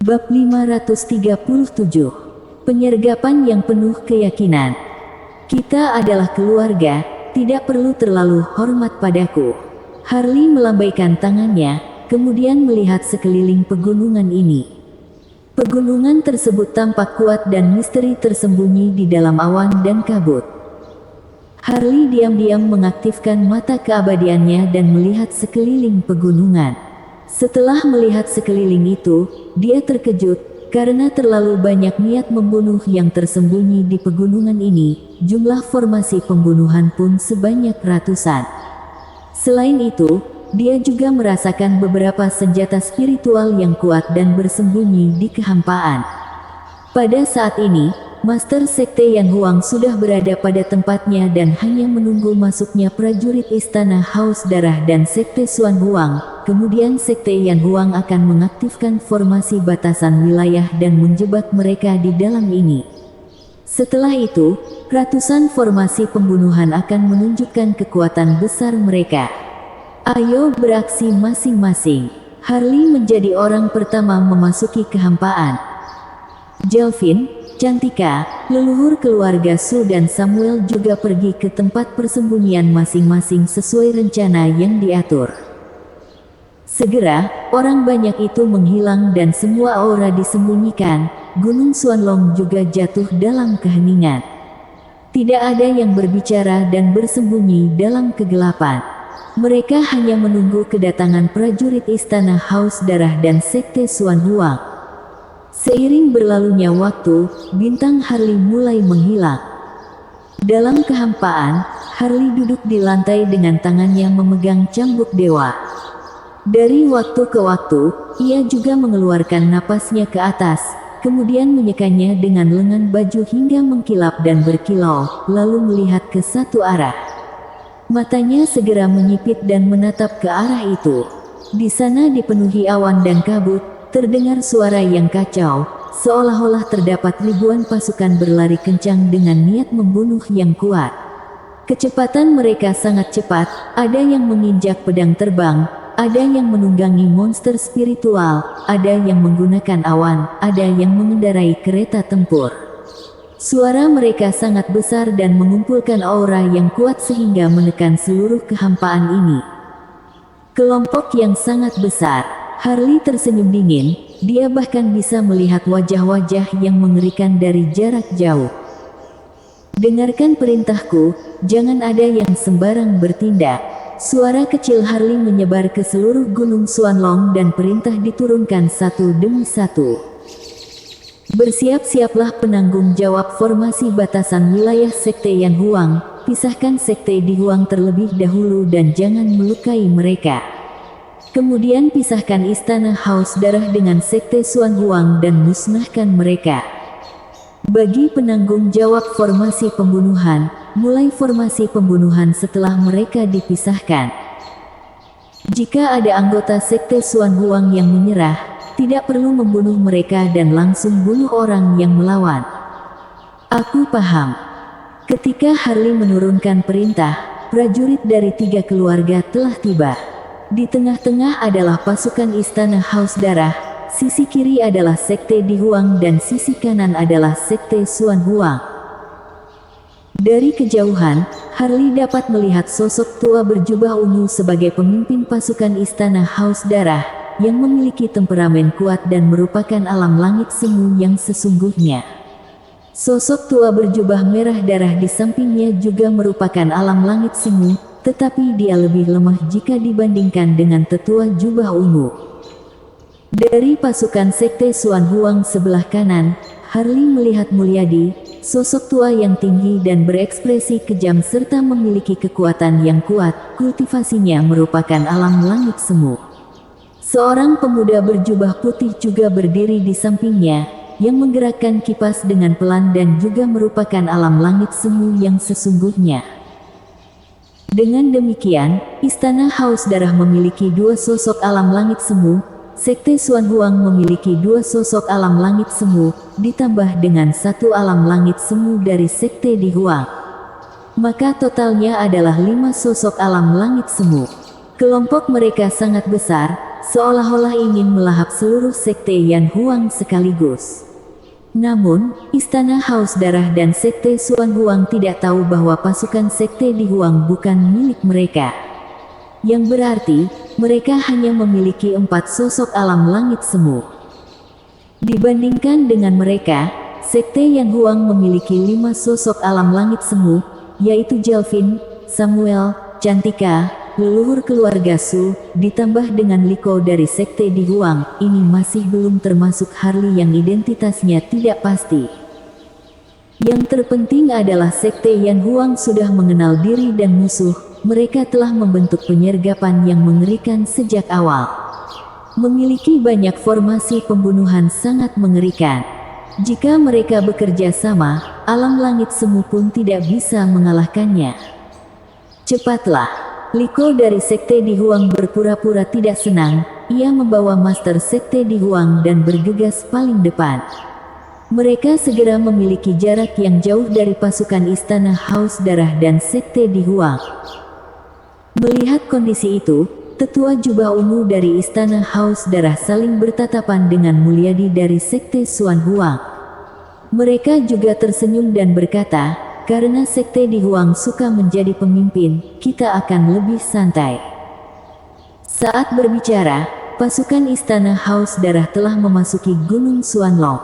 Bab 537. Penyergapan yang penuh keyakinan. Kita adalah keluarga, tidak perlu terlalu hormat padaku. Harley melambaikan tangannya, kemudian melihat sekeliling pegunungan ini. Pegunungan tersebut tampak kuat dan misteri tersembunyi di dalam awan dan kabut. Harley diam-diam mengaktifkan mata keabadiannya dan melihat sekeliling pegunungan. Setelah melihat sekeliling itu, dia terkejut, karena terlalu banyak niat membunuh yang tersembunyi di pegunungan ini. Jumlah formasi pembunuhan pun sebanyak ratusan. Selain itu, dia juga merasakan beberapa senjata spiritual yang kuat dan bersembunyi di kehampaan. Pada saat ini, Master Sekte Yan Huang sudah berada pada tempatnya dan hanya menunggu masuknya prajurit Istana Haus Darah dan Sekte Xuan Huang. Kemudian Sekte Yan Huang akan mengaktifkan formasi batasan wilayah dan menjebak mereka di dalam ini. Setelah itu, ratusan formasi pembunuhan akan menunjukkan kekuatan besar mereka. Ayo beraksi masing-masing. Harley menjadi orang pertama memasuki kehampaan. Jelvin, Cantika, leluhur keluarga Su dan Samuel juga pergi ke tempat persembunyian masing-masing sesuai rencana yang diatur. Segera, orang banyak itu menghilang dan semua aura disembunyikan. Gunung Xuanlong juga jatuh dalam keheningan. Tidak ada yang berbicara dan bersembunyi dalam kegelapan. Mereka hanya menunggu kedatangan prajurit Istana Haus Darah dan Sekte Xuan Huang. Seiring berlalunya waktu, bintang Harley mulai menghilang. Dalam kehampaan, Harley duduk di lantai dengan tangannya memegang cambuk dewa. Dari waktu ke waktu, ia juga mengeluarkan napasnya ke atas, kemudian menyekannya dengan lengan baju hingga mengkilap dan berkilau, lalu melihat ke satu arah. Matanya segera menyipit dan menatap ke arah itu. Di sana dipenuhi awan dan kabut. Terdengar suara yang kacau, seolah-olah terdapat ribuan pasukan berlari kencang dengan niat membunuh yang kuat. Kecepatan mereka sangat cepat, ada yang menginjak pedang terbang, ada yang menunggangi monster spiritual, ada yang menggunakan awan, ada yang mengendarai kereta tempur. Suara mereka sangat besar dan mengumpulkan aura yang kuat sehingga menekan seluruh kehampaan ini. Kelompok yang sangat besar. Harley tersenyum dingin, dia bahkan bisa melihat wajah-wajah yang mengerikan dari jarak jauh. Dengarkan perintahku, jangan ada yang sembarang bertindak. Suara kecil Harley menyebar ke seluruh gunung Xuanlong dan perintah diturunkan satu demi satu. Bersiap-siaplah penanggung jawab formasi batasan wilayah Sekte Yan Huang, pisahkan Sekte Di Huang terlebih dahulu dan jangan melukai mereka. Kemudian pisahkan Istana Haus Darah dengan Sekte Xuan Huang dan musnahkan mereka. Bagi penanggung jawab formasi pembunuhan, mulai formasi pembunuhan setelah mereka dipisahkan. Jika ada anggota Sekte Xuan Huang yang menyerah, tidak perlu membunuh mereka dan langsung bunuh orang yang melawan. Aku paham. Ketika Harley menurunkan perintah, prajurit dari 3 keluarga telah tiba. Di tengah-tengah adalah pasukan Istana Haus Darah, sisi kiri adalah Sekte Di Huang dan sisi kanan adalah Sekte Xuan Huang. Dari kejauhan, Harley dapat melihat sosok tua berjubah ungu sebagai pemimpin pasukan Istana Haus Darah, yang memiliki temperamen kuat dan merupakan alam langit semu yang sesungguhnya. Sosok tua berjubah merah darah di sampingnya juga merupakan alam langit semu, tetapi dia lebih lemah jika dibandingkan dengan tetua jubah ungu. Dari pasukan Sekte Xuan Huang sebelah kanan, Harley melihat Mulyadi, sosok tua yang tinggi dan berekspresi kejam serta memiliki kekuatan yang kuat. Kultivasinya merupakan alam langit semu. Seorang pemuda berjubah putih juga berdiri di sampingnya, yang menggerakkan kipas dengan pelan dan juga merupakan alam langit semu yang sesungguhnya. Dengan demikian, Istana Haus Darah memiliki 2 sosok alam langit semu, Sekte Xuan Huang memiliki 2 sosok alam langit semu, ditambah dengan 1 alam langit semu dari Sekte Di Huang. Maka totalnya adalah 5 sosok alam langit semu. Kelompok mereka sangat besar, seolah-olah ingin melahap seluruh sekte Yan Huang sekaligus. Namun, Istana Haus Darah dan Sekte Xuan Huang tidak tahu bahwa pasukan Sekte Di Huang bukan milik mereka. Yang berarti, mereka hanya memiliki 4 sosok alam langit semu. Dibandingkan dengan mereka, Sekte Yan Huang memiliki 5 sosok alam langit semu, yaitu Jelvin, Samuel, Cantika, leluhur keluarga Su, ditambah dengan Liko dari Sekte Di Huang. Ini masih belum termasuk Harley yang identitasnya tidak pasti. Yang terpenting adalah Sekte Yan Huang sudah mengenal diri dan musuh. Mereka telah membentuk penyergapan yang mengerikan sejak awal. Memiliki banyak formasi pembunuhan sangat mengerikan. Jika mereka bekerja sama, alam langit semu pun tidak bisa mengalahkannya. Cepatlah, Liko dari Sekte Di Huang berpura-pura tidak senang. Ia membawa Master Sekte Di Huang dan bergegas paling depan. Mereka segera memiliki jarak yang jauh dari pasukan Istana Haus Darah dan Sekte Di Huang. Melihat kondisi itu, Tetua Jubah Ungu dari Istana Haus Darah saling bertatapan dengan Mulyadi dari Sekte Xuan Huang. Mereka juga tersenyum dan berkata, karena Sekte Di Huang suka menjadi pemimpin, kita akan lebih santai. Saat berbicara, pasukan Istana Haus Darah telah memasuki Gunung Xuanlong.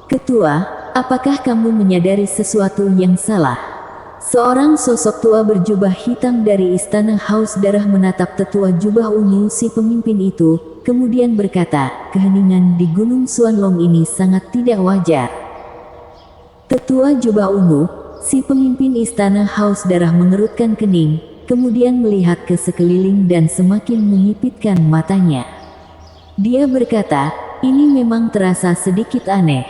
Ketua, apakah kamu menyadari sesuatu yang salah? Seorang sosok tua berjubah hitam dari Istana Haus Darah menatap Tetua Jubah Ungu si pemimpin itu, kemudian berkata, keheningan di Gunung Xuanlong ini sangat tidak wajar. Tetua Jubah Ungu, si pemimpin Istana Haus Darah mengerutkan kening, kemudian melihat ke sekeliling dan semakin menyipitkan matanya. Dia berkata, ini memang terasa sedikit aneh.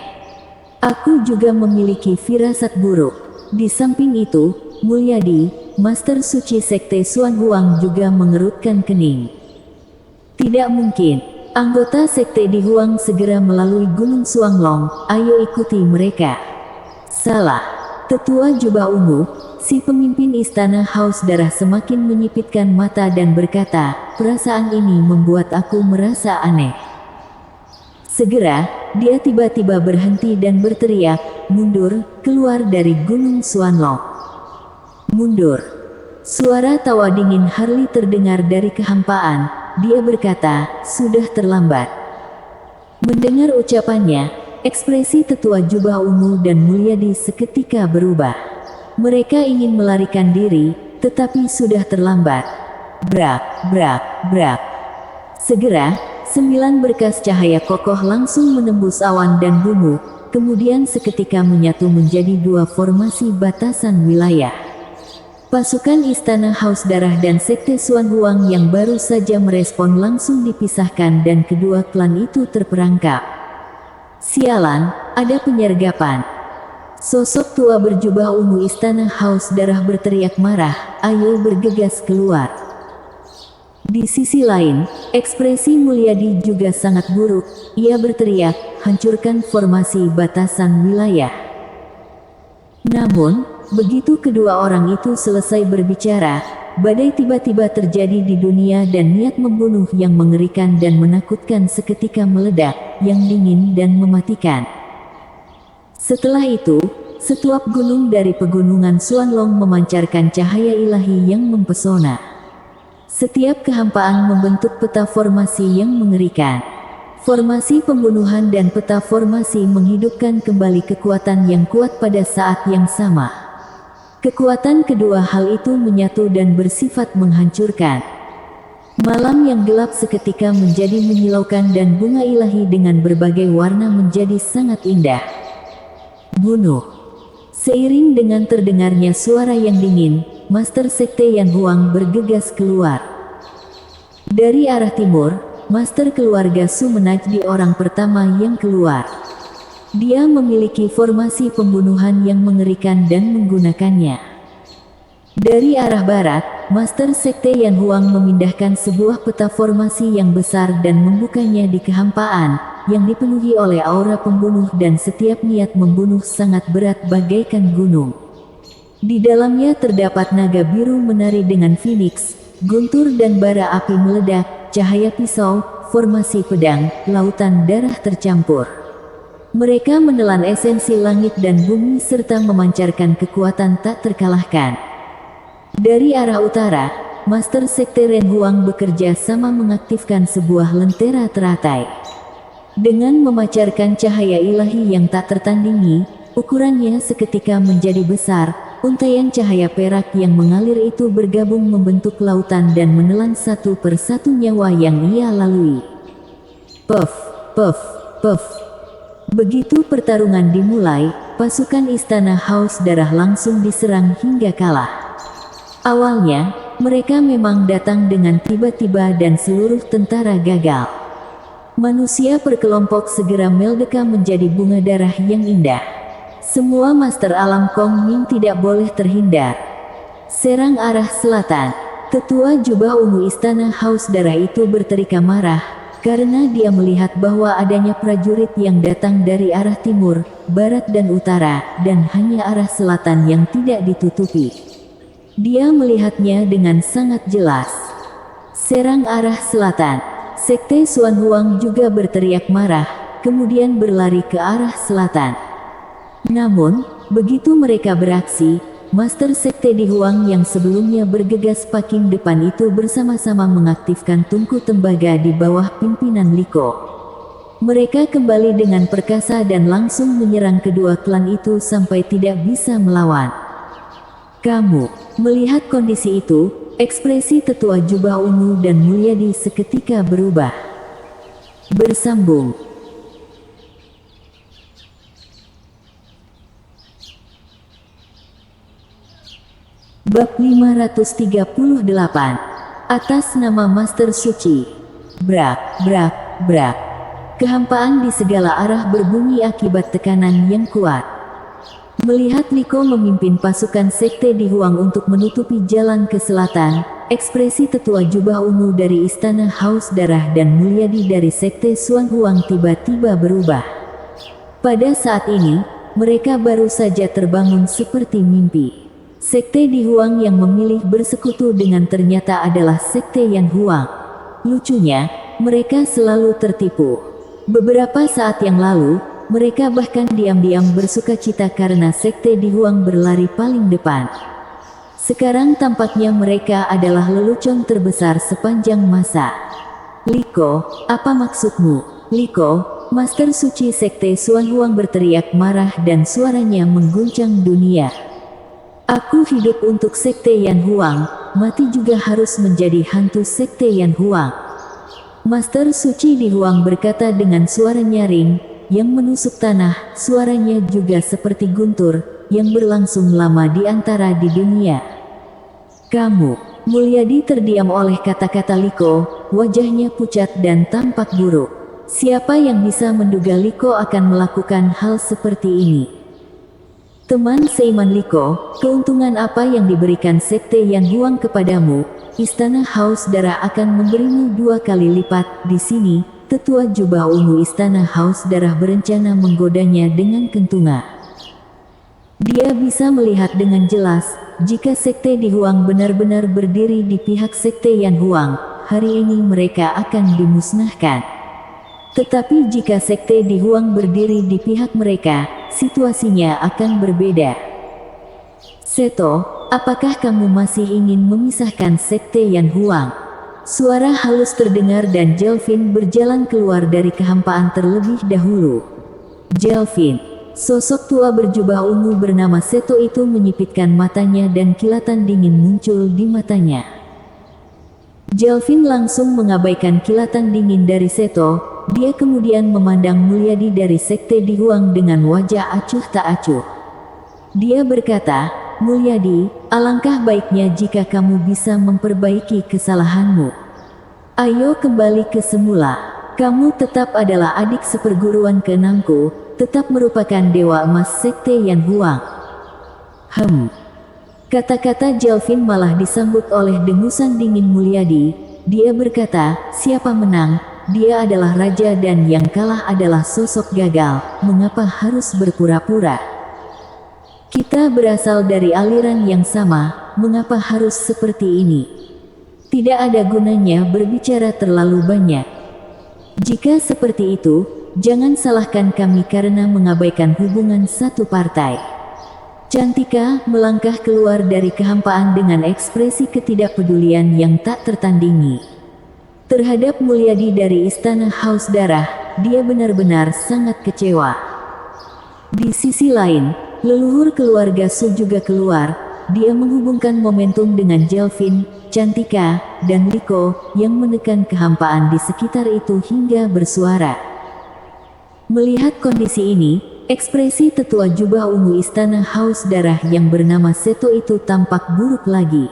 Aku juga memiliki firasat buruk. Di samping itu, Mulyadi, Master Suci Sekte Xuan Huang juga mengerutkan kening. Tidak mungkin, anggota Sekte Di Huang segera melalui Gunung Xuanlong, ayo ikuti mereka. Salah. Tetua Jubah Ungu, si pemimpin Istana Haus Darah semakin menyipitkan mata dan berkata, perasaan ini membuat aku merasa aneh. Segera, dia tiba-tiba berhenti dan berteriak, mundur, keluar dari Gunung Xuanlong. Mundur. Suara tawa dingin Harley terdengar dari kehampaan. Dia berkata, sudah terlambat. Mendengar ucapannya, ekspresi Tetua Jubah Ungu dan Mulyadi seketika berubah. Mereka ingin melarikan diri, tetapi sudah terlambat. Brak, brak, brak. Segera, 9 berkas cahaya kokoh langsung menembus awan dan bumi, kemudian seketika menyatu menjadi 2 formasi batasan wilayah. Pasukan Istana Haus Darah dan Sekte Xuan Huang yang baru saja merespon langsung dipisahkan dan kedua klan itu terperangkap. Sialan, ada penyergapan. Sosok tua berjubah ungu Istana Haus Darah berteriak marah, ayo bergegas keluar. Di sisi lain, ekspresi Mulyadi juga sangat buruk. Ia berteriak, hancurkan formasi batasan wilayah. Namun, begitu kedua orang itu selesai berbicara, badai tiba-tiba terjadi di dunia dan niat membunuh yang mengerikan dan menakutkan seketika meledak, yang dingin dan mematikan. Setelah itu, setuap gunung dari pegunungan Xuanlong memancarkan cahaya ilahi yang mempesona. Setiap kehampaan membentuk peta formasi yang mengerikan. Formasi pembunuhan dan peta formasi menghidupkan kembali kekuatan yang kuat pada saat yang sama. Kekuatan kedua hal itu menyatu dan bersifat menghancurkan. Malam yang gelap seketika menjadi menyilaukan dan bunga ilahi dengan berbagai warna menjadi sangat indah. Bunuh. Seiring dengan terdengarnya suara yang dingin, Master Sekte Yan Huang bergegas keluar. Dari arah timur, Master keluarga Su menjadi orang pertama yang keluar. Dia memiliki formasi pembunuhan yang mengerikan dan menggunakannya. Dari arah barat, Master Sekte Yan Huang memindahkan sebuah peta formasi yang besar dan membukanya di kehampaan, yang dipenuhi oleh aura pembunuh dan setiap niat membunuh sangat berat bagaikan gunung. Di dalamnya terdapat naga biru menari dengan Phoenix, guntur dan bara api meledak, cahaya pisau, formasi pedang, lautan darah tercampur. Mereka menelan esensi langit dan bumi serta memancarkan kekuatan tak terkalahkan. Dari arah utara, Master Sekte Ren Huang bekerja sama mengaktifkan sebuah lentera teratai. Dengan memancarkan cahaya ilahi yang tak tertandingi, ukurannya seketika menjadi besar. Untaian cahaya perak yang mengalir itu bergabung membentuk lautan dan menelan satu persatu nyawa yang ia lalui. Puff, puff, puff. Begitu pertarungan dimulai, pasukan Istana Haus Darah langsung diserang hingga kalah. Awalnya, mereka memang datang dengan tiba-tiba dan seluruh tentara gagal. Manusia perkelompok segera meldeka menjadi bunga darah yang indah. Semua master alam Kong Ming tidak boleh terhindar. Serang arah selatan. Tetua jubah ungu Istana Haus Darah itu berteriak marah, karena dia melihat bahwa adanya prajurit yang datang dari arah timur, barat dan utara, dan hanya arah selatan yang tidak ditutupi. Dia melihatnya dengan sangat jelas. Serang arah selatan. Sekte Xuan Huang juga berteriak marah, kemudian berlari ke arah selatan. Namun, begitu mereka beraksi, Master Sekte Di Huang yang sebelumnya bergegas paking depan itu bersama-sama mengaktifkan tungku tembaga di bawah pimpinan Liko. Mereka kembali dengan perkasa dan langsung menyerang kedua klan itu sampai tidak bisa melawan. Kamu, melihat kondisi itu, ekspresi tetua jubah ungu dan Mulyadi seketika berubah. Bersambung. Bab 538. Atas nama Master Suci. Brak, brak, brak. Kehampaan di segala arah berbunyi akibat tekanan yang kuat. Melihat Liko memimpin pasukan Sekte Di Huang untuk menutupi jalan ke selatan, ekspresi tetua jubah ungu dari Istana Haus Darah dan Mulyadi dari Sekte Xuan Huang tiba-tiba berubah. Pada saat ini, mereka baru saja terbangun seperti mimpi. Sekte Di Huang yang memilih bersekutu dengan ternyata adalah Sekte Yan Huang. Lucunya, mereka selalu tertipu. Beberapa saat yang lalu, mereka bahkan diam-diam bersukacita karena Sekte Di Huang berlari paling depan. Sekarang tampaknya mereka adalah lelucon terbesar sepanjang masa. Liko, apa maksudmu? Liko, Master Suci Sekte Xuan Huang berteriak marah dan suaranya mengguncang dunia. Aku hidup untuk Sekte Yan Huang, mati juga harus menjadi hantu Sekte Yan Huang. Master Suci Di Huang berkata dengan suara nyaring, yang menusuk tanah, suaranya juga seperti guntur, yang berlangsung lama di antara di dunia. Kamu, Mulyadi terdiam oleh kata-kata Liko, wajahnya pucat dan tampak buruk. Siapa yang bisa menduga Liko akan melakukan hal seperti ini? Teman seiman Liko, keuntungan apa yang diberikan Sekte Yan Huang kepadamu? Istana Haus Darah akan memberimu 2 kali lipat. Di sini, tetua jubah ungu Istana Haus Darah berencana menggodanya dengan kentunga. Dia bisa melihat dengan jelas, jika Sekte Di Huang benar-benar berdiri di pihak Sekte Yan Huang, hari ini mereka akan dimusnahkan. Tetapi jika Sekte Di Huang berdiri di pihak mereka, situasinya akan berbeda. Seto, apakah kamu masih ingin memisahkan Sekte Yan Huang? Suara halus terdengar dan Jelvin berjalan keluar dari kehampaan terlebih dahulu. Jelvin, sosok tua berjubah ungu bernama Seto itu menyipitkan matanya dan kilatan dingin muncul di matanya. Jelvin langsung mengabaikan kilatan dingin dari Seto. Dia kemudian memandang Mulyadi dari Sekte Di Huang dengan wajah acuh tak acuh. Dia berkata, Mulyadi, alangkah baiknya jika kamu bisa memperbaiki kesalahanmu. Ayo kembali ke semula. Kamu tetap adalah adik seperguruan keenamku, tetap merupakan Dewa Emas Sekte Yan Huang. Kata-kata Jelvin malah disambut oleh dengusan dingin Mulyadi. Dia berkata, siapa menang? Dia adalah raja dan yang kalah adalah sosok gagal. Mengapa harus berpura-pura? Kita berasal dari aliran yang sama, mengapa harus seperti ini? Tidak ada gunanya berbicara terlalu banyak. Jika seperti itu, jangan salahkan kami karena mengabaikan hubungan satu partai. Cantika melangkah keluar dari kehampaan dengan ekspresi ketidakpedulian yang tak tertandingi. Terhadap Mulyadi dari Istana Haus Darah, dia benar-benar sangat kecewa. Di sisi lain, leluhur keluarga Su juga keluar. Dia menghubungkan momentum dengan Jelvin, Cantika, dan Liko, yang menekan kehampaan di sekitar itu hingga bersuara. Melihat kondisi ini, ekspresi tetua jubah ungu Istana Haus Darah yang bernama Seto itu tampak buruk lagi.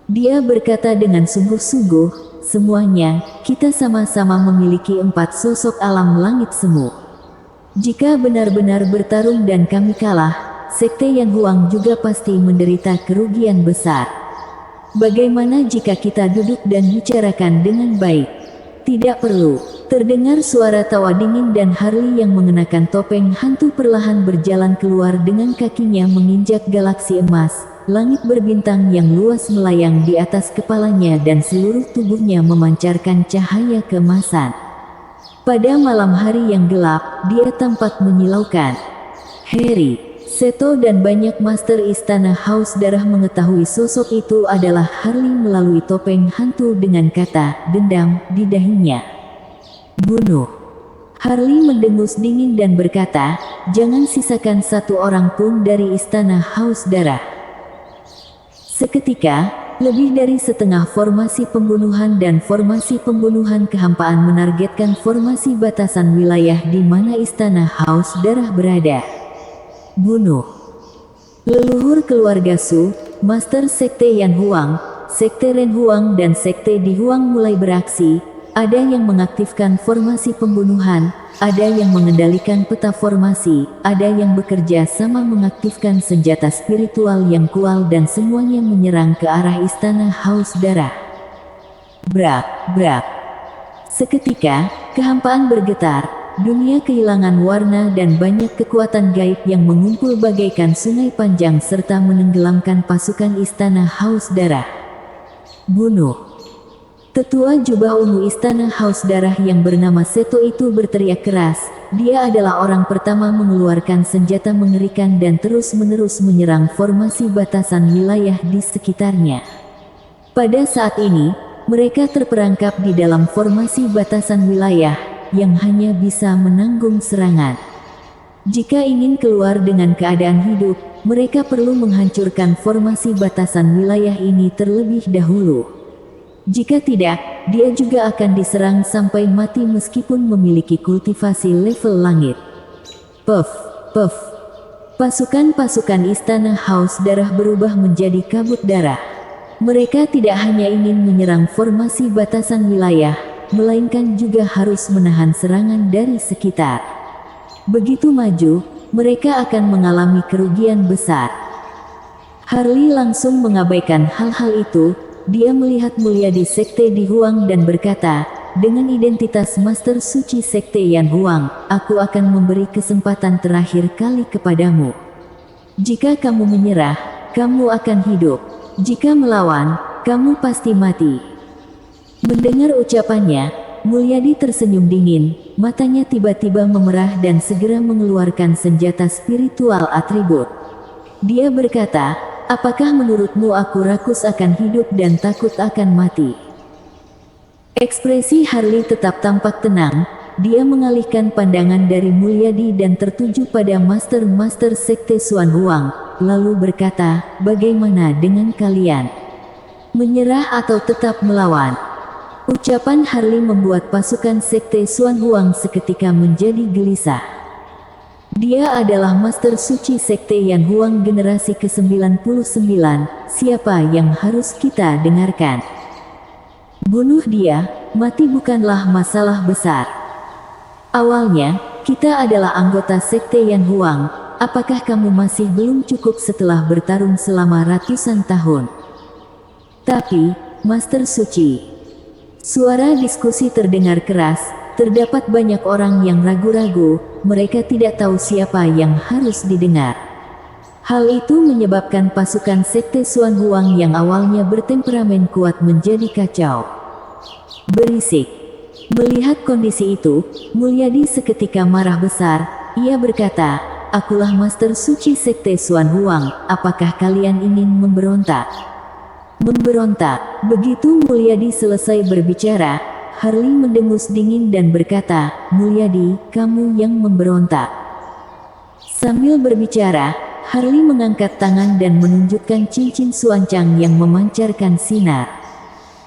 Dia berkata dengan sungguh-sungguh, semuanya, kita sama-sama memiliki 4 sosok alam langit semu. Jika benar-benar bertarung dan kami kalah, Sekte Yan Huang juga pasti menderita kerugian besar. Bagaimana jika kita duduk dan bicarakan dengan baik? Tidak perlu. Terdengar suara tawa dingin dan Harley yang mengenakan topeng hantu perlahan berjalan keluar dengan kakinya menginjak galaksi emas. Langit berbintang yang luas melayang di atas kepalanya dan seluruh tubuhnya memancarkan cahaya keemasan. Pada malam hari yang gelap, dia tampak menyilaukan. Harry, Seto dan banyak master Istana Haus Darah mengetahui sosok itu adalah Harley melalui topeng hantu dengan kata dendam di dahinya. Bunuh. Harley mendengus dingin dan berkata, jangan sisakan satu orang pun dari Istana Haus Darah. Seketika, lebih dari setengah formasi pembunuhan dan formasi pembunuhan kehampaan menargetkan formasi batasan wilayah di mana Istana Haus Darah berada. Bunuh. Leluhur keluarga Su, Master Sekte Yan Huang, Sekte Ren Huang dan Sekte Di Huang mulai beraksi. Ada yang mengaktifkan formasi pembunuhan, ada yang mengendalikan peta formasi, ada yang bekerja sama mengaktifkan senjata spiritual yang kuat dan semuanya menyerang ke arah Istana Haus Darah. Brak, brak. Seketika, kehampaan bergetar, dunia kehilangan warna dan banyak kekuatan gaib yang mengumpul bagaikan sungai panjang serta menenggelamkan pasukan Istana Haus Darah. Bunuh. Tetua jubah ungu Istana Haus Darah yang bernama Seto itu berteriak keras. Dia adalah orang pertama mengeluarkan senjata mengerikan dan terus-menerus menyerang formasi batasan wilayah di sekitarnya. Pada saat ini, mereka terperangkap di dalam formasi batasan wilayah yang hanya bisa menanggung serangan. Jika ingin keluar dengan keadaan hidup, mereka perlu menghancurkan formasi batasan wilayah ini terlebih dahulu. Jika tidak, dia juga akan diserang sampai mati meskipun memiliki kultivasi level langit. Puff, puff. Pasukan-pasukan Istana Haus Darah berubah menjadi kabut darah. Mereka tidak hanya ingin menyerang formasi batasan wilayah, melainkan juga harus menahan serangan dari sekitar. Begitu maju, mereka akan mengalami kerugian besar. Harley langsung mengabaikan hal-hal itu. Dia melihat Mulyadi Sekte Di Huang dan berkata, dengan identitas Master Suci Sekte Yan Huang, aku akan memberi kesempatan terakhir kali kepadamu. Jika kamu menyerah, kamu akan hidup. Jika melawan, kamu pasti mati. Mendengar ucapannya, Mulyadi tersenyum dingin, matanya tiba-tiba memerah dan segera mengeluarkan senjata spiritual atribut. Dia berkata, apakah menurutmu aku rakus akan hidup dan takut akan mati? Ekspresi Harley tetap tampak tenang. Dia mengalihkan pandangan dari Mulyadi dan tertuju pada Master Sekte Xuan Huang, lalu berkata, bagaimana dengan kalian? Menyerah atau tetap melawan? Ucapan Harley membuat pasukan Sekte Xuan Huang seketika menjadi gelisah. Dia adalah Master Suci Sekte Yan Huang generasi ke-99, siapa yang harus kita dengarkan? Bunuh dia, mati bukanlah masalah besar. Awalnya, kita adalah anggota Sekte Yan Huang, apakah kamu masih belum cukup setelah bertarung selama ratusan tahun? Tapi, Master Suci. Suara diskusi terdengar keras. Terdapat banyak orang yang ragu-ragu, mereka tidak tahu siapa yang harus didengar. Hal itu menyebabkan pasukan Sekte Xuan Huang yang awalnya bertemperamen kuat menjadi kacau. Berisik. Melihat kondisi itu, Mulyadi seketika marah besar. Ia berkata, "Akulah Master Suci Sekte Xuan Huang, apakah kalian ingin memberontak?" Memberontak. Begitu Mulyadi selesai berbicara, Harley mendengus dingin dan berkata, "Mulyadi, kamu yang memberontak." Sambil berbicara, Harley mengangkat tangan dan menunjukkan cincin suancang yang memancarkan sinar.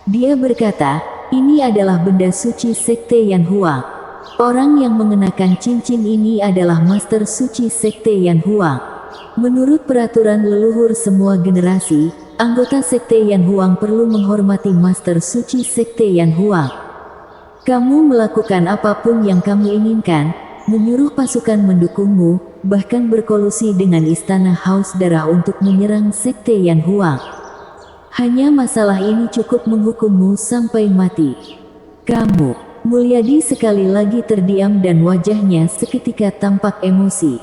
Dia berkata, "Ini adalah benda suci Sekte Yan Huang. Orang yang mengenakan cincin ini adalah Master Suci Sekte Yan Huang. Menurut peraturan leluhur semua generasi, anggota Sekte Yan Huang perlu menghormati Master Suci Sekte Yan Huang. Kamu melakukan apapun yang kamu inginkan, menyuruh pasukan mendukungmu, bahkan berkolusi dengan Istana Haus Darah untuk menyerang Sekte Yan Huang. Hanya masalah ini cukup menghukummu sampai mati." "Kamu..." Mulyadi sekali lagi terdiam dan wajahnya seketika tampak emosi.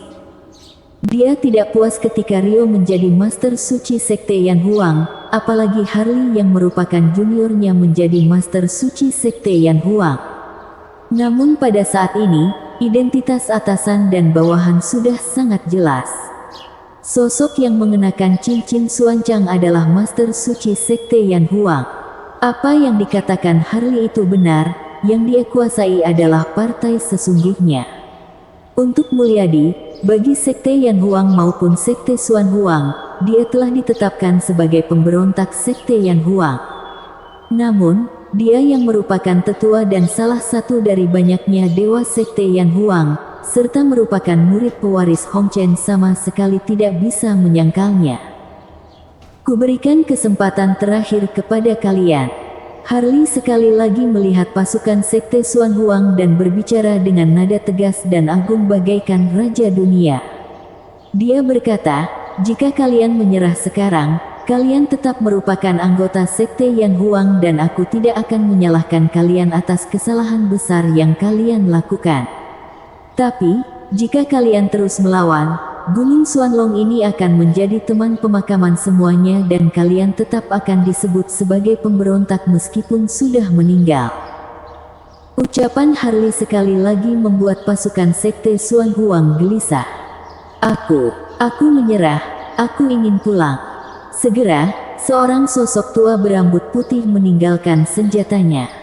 Dia tidak puas ketika Rio menjadi Master Suci Sekte Yan Huang, apalagi Harley yang merupakan juniornya menjadi Master Suci Sekte Yan Huang. Namun pada saat ini, identitas atasan dan bawahan sudah sangat jelas. Sosok yang mengenakan cincin suancang adalah Master Suci Sekte Yan Huang. Apa yang dikatakan Harley itu benar, yang dia kuasai adalah partai sesungguhnya. Untuk Mulyadi, bagi Sekte Yan Huang maupun Sekte Xuan Huang, dia telah ditetapkan sebagai pemberontak Sekte Yan Huang. Namun, dia yang merupakan tetua dan salah satu dari banyaknya dewa Sekte Yan Huang, serta merupakan murid pewaris Hong Chen sama sekali tidak bisa menyangkalnya. "Kuberikan kesempatan terakhir kepada kalian." Harley sekali lagi melihat pasukan Sekte Xuan Huang dan berbicara dengan nada tegas dan agung bagaikan raja dunia. Dia berkata, "Jika kalian menyerah sekarang, kalian tetap merupakan anggota Sekte Yan Huang dan aku tidak akan menyalahkan kalian atas kesalahan besar yang kalian lakukan. Tapi, jika kalian terus melawan, Gunung Xuanlong ini akan menjadi teman pemakaman semuanya dan kalian tetap akan disebut sebagai pemberontak meskipun sudah meninggal." Ucapan Harley sekali lagi membuat pasukan Sekte Xuan Huang gelisah. Aku menyerah, aku ingin pulang." Segera, seorang sosok tua berambut putih meninggalkan senjatanya.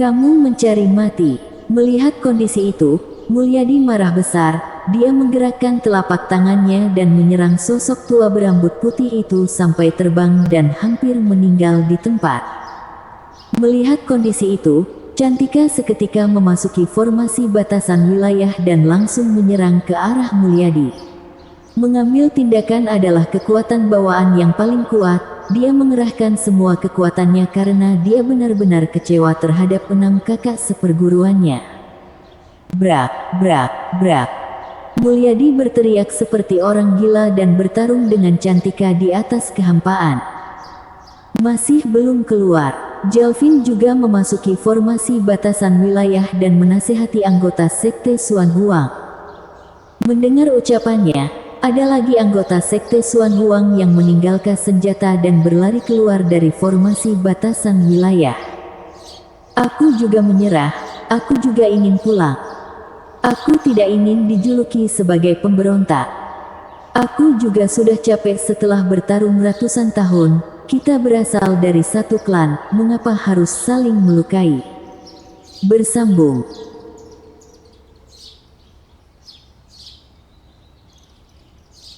"Kamu mencari mati." Melihat kondisi itu, Mulyadi marah besar. Dia menggerakkan telapak tangannya dan menyerang sosok tua berambut putih itu sampai terbang dan hampir meninggal di tempat. Melihat kondisi itu, Cantika seketika memasuki formasi batasan wilayah dan langsung menyerang ke arah Mulyadi. Mengambil tindakan adalah kekuatan bawaan yang paling kuat. Dia mengerahkan semua kekuatannya karena dia benar-benar kecewa terhadap 6 kakak seperguruannya. Brak, brak, brak. Mulyadi berteriak seperti orang gila dan bertarung dengan Cantika di atas kehampaan. Masih belum keluar. Jalvin juga memasuki formasi batasan wilayah dan menasihati anggota Sekte Xuan Huang. Mendengar ucapannya, ada lagi anggota Sekte Xuan Huang yang meninggalkan senjata dan berlari keluar dari formasi batasan wilayah. "Aku juga menyerah, aku juga ingin pulang. Aku tidak ingin dijuluki sebagai pemberontak. Aku juga sudah capek setelah bertarung ratusan tahun. Kita berasal dari satu klan, mengapa harus saling melukai?" Bersambung.